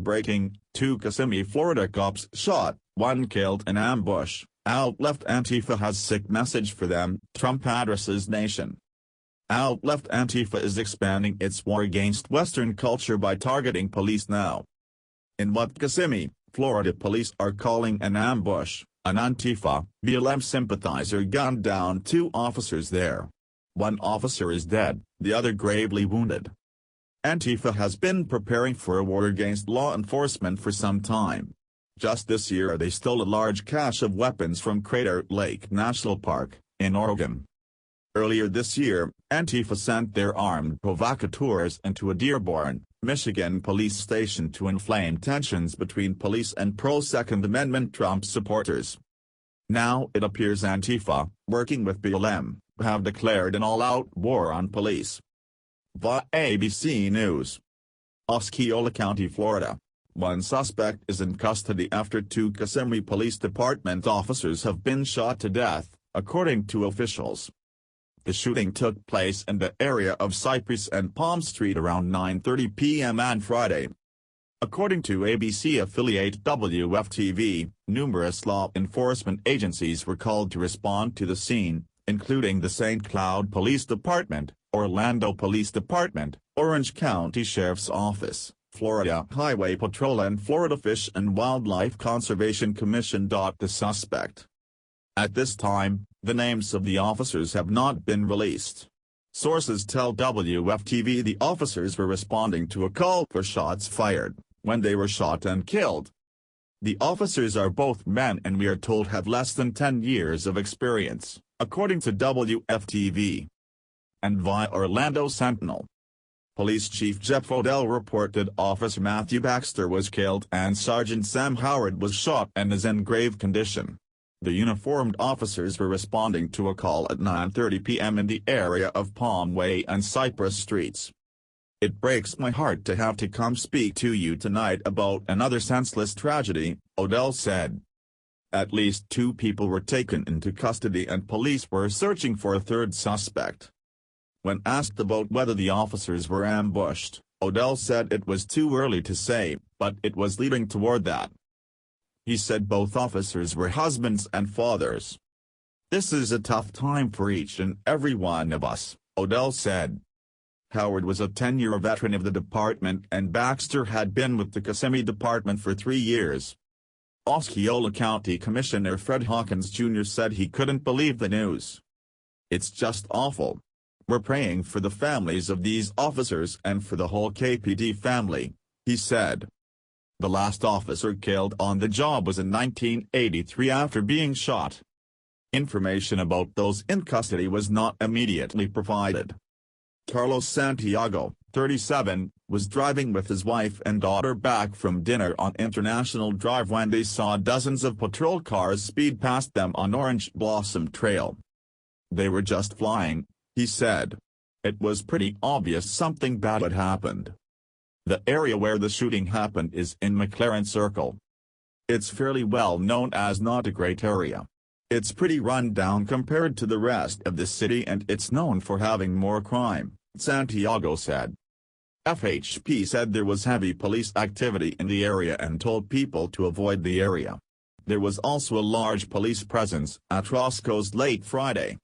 Breaking, 2 Kissimmee, Florida cops shot, 1 killed in ambush. Out left Antifa has sick message for them, Trump addresses nation. Out left Antifa is expanding its war against Western culture by targeting police now. In what Kissimmee, Florida police are calling an ambush, an Antifa, BLM sympathizer gunned down 2 officers there. 1 officer is dead, the other gravely wounded. Antifa has been preparing for a war against law enforcement for some time. Just this year they stole a large cache of weapons from Crater Lake National Park, in Oregon. Earlier this year, Antifa sent their armed provocateurs into a Dearborn, Michigan police station to inflame tensions between police and pro-Second Amendment Trump supporters. Now it appears Antifa, working with BLM, have declared an all-out war on police. Via ABC News. Osceola County, Florida. 1 suspect is in custody after 2 Kissimmee Police Department officers have been shot to death, according to officials. The shooting took place in the area of Cypress and Palm Street around 9:30 p.m. on Friday. According to ABC affiliate WFTV, numerous law enforcement agencies were called to respond to the scene, including the St. Cloud Police Department, Orlando Police Department, Orange County Sheriff's Office, Florida Highway Patrol and Florida Fish and Wildlife Conservation Commission. The suspect. At this time, the names of the officers have not been released. Sources tell WFTV the officers were responding to a call for shots fired, when they were shot and killed. The officers are both men and we are told have less than 10 years of experience, according to WFTV. And via Orlando Sentinel. Police Chief Jeff Odell reported Officer Matthew Baxter was killed and Sergeant Sam Howard was shot and is in grave condition. The uniformed officers were responding to a call at 9:30 p.m. in the area of Palm Way and Cypress Streets. It breaks my heart to have to come speak to you tonight about another senseless tragedy, Odell said. At least 2 people were taken into custody and police were searching for a 3rd suspect. When asked about whether the officers were ambushed, Odell said it was too early to say, but it was leading toward that. He said both officers were husbands and fathers. This is a tough time for each and every one of us, Odell said. Howard was a 10-year veteran of the department and Baxter had been with the Kissimmee Department for 3 years. Osceola County Commissioner Fred Hawkins Jr. said he couldn't believe the news. It's just awful. We're praying for the families of these officers and for the whole KPD family, he said. The last officer killed on the job was in 1983 after being shot. Information about those in custody was not immediately provided. Carlos Santiago, 37, was driving with his wife and daughter back from dinner on International Drive when they saw dozens of patrol cars speed past them on Orange Blossom Trail. They were just flying, he said. It was pretty obvious something bad had happened. The area where the shooting happened is in McLaren Circle. It's fairly well known as not a great area. It's pretty run down compared to the rest of the city and it's known for having more crime, Santiago said. FHP said there was heavy police activity in the area and told people to avoid the area. There was also a large police presence at Roscoe's late Friday.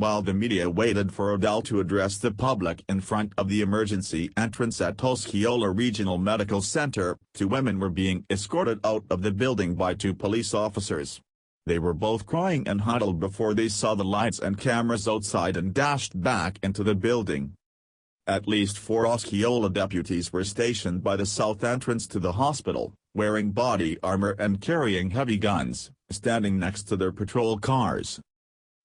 While the media waited for Odell to address the public in front of the emergency entrance at Osceola Regional Medical Center, 2 women were being escorted out of the building by 2 police officers. They were both crying and huddled before they saw the lights and cameras outside and dashed back into the building. At least 4 Osceola deputies were stationed by the south entrance to the hospital, wearing body armor and carrying heavy guns, standing next to their patrol cars.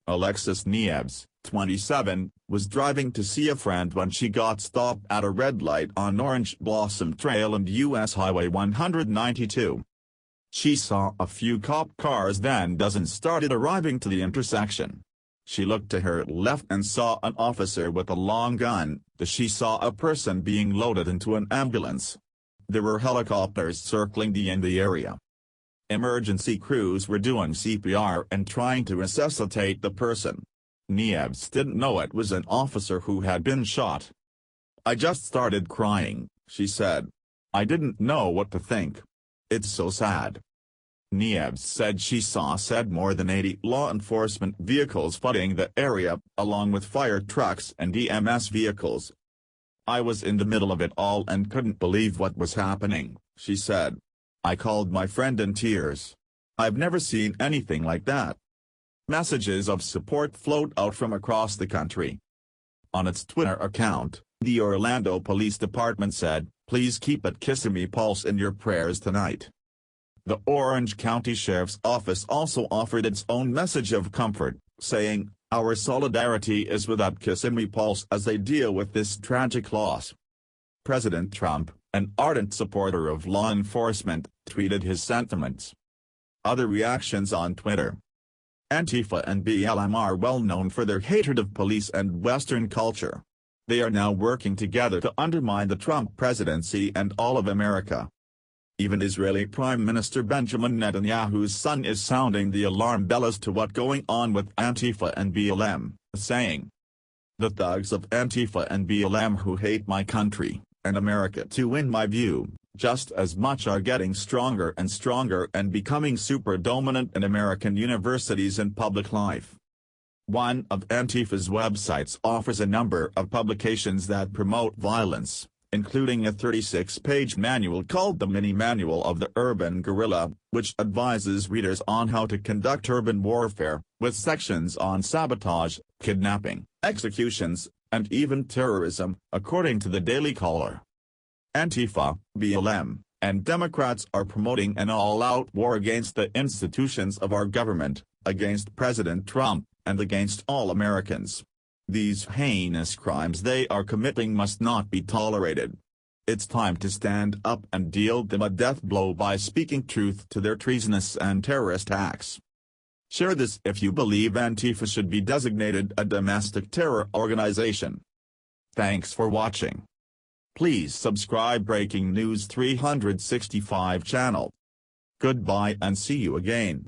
Alexis Nieves, 27, was driving to see a friend when she got stopped at a red light on Orange Blossom Trail and US Highway 192. She saw a few cop cars then dozens started arriving to the intersection. She looked to her left and saw an officer with a long gun. She saw a person being loaded into an ambulance. There were helicopters circling in the area. Emergency crews were doing CPR and trying to resuscitate the person. Nieves didn't know it was an officer who had been shot. I just started crying, she said. I didn't know what to think. It's so sad." Nieves said she said more than 80 law enforcement vehicles flooding the area, along with fire trucks and EMS vehicles. "I was in the middle of it all and couldn't believe what was happening," she said. "I called my friend in tears. I've never seen anything like that." Messages of support flowed out from across the country. On its Twitter account, the Orlando Police Department said, "Please keep at Kissimmee Pulse in your prayers tonight." The Orange County Sheriff's Office also offered its own message of comfort, saying, "Our solidarity is with at Kissimmee Pulse as they deal with this tragic loss." President Trump, an ardent supporter of law enforcement, tweeted his sentiments. Other reactions on Twitter. Antifa and BLM are well known for their hatred of police and Western culture. They are now working together to undermine the Trump presidency and all of America. Even Israeli Prime Minister Benjamin Netanyahu's son is sounding the alarm bell as to what's going on with Antifa and BLM, saying, "The thugs of Antifa and BLM who hate my country, and America too in my view, just as much are getting stronger and becoming super dominant in American universities and public life." One of Antifa's websites offers a number of publications that promote violence, including a 36-page manual called the Mini Manual of the Urban Guerrilla, which advises readers on how to conduct urban warfare, with sections on sabotage, kidnapping, executions, and even terrorism, according to the Daily Caller. Antifa, BLM, and Democrats are promoting an all-out war against the institutions of our government, against President Trump, and against all Americans. These heinous crimes they are committing must not be tolerated. It's time to stand up and deal them a death blow by speaking truth to their treasonous and terrorist acts. Share this if you believe Antifa should be designated a domestic terror organization. Thanks for watching. Please subscribe Breaking News 365 channel. Goodbye and see you again.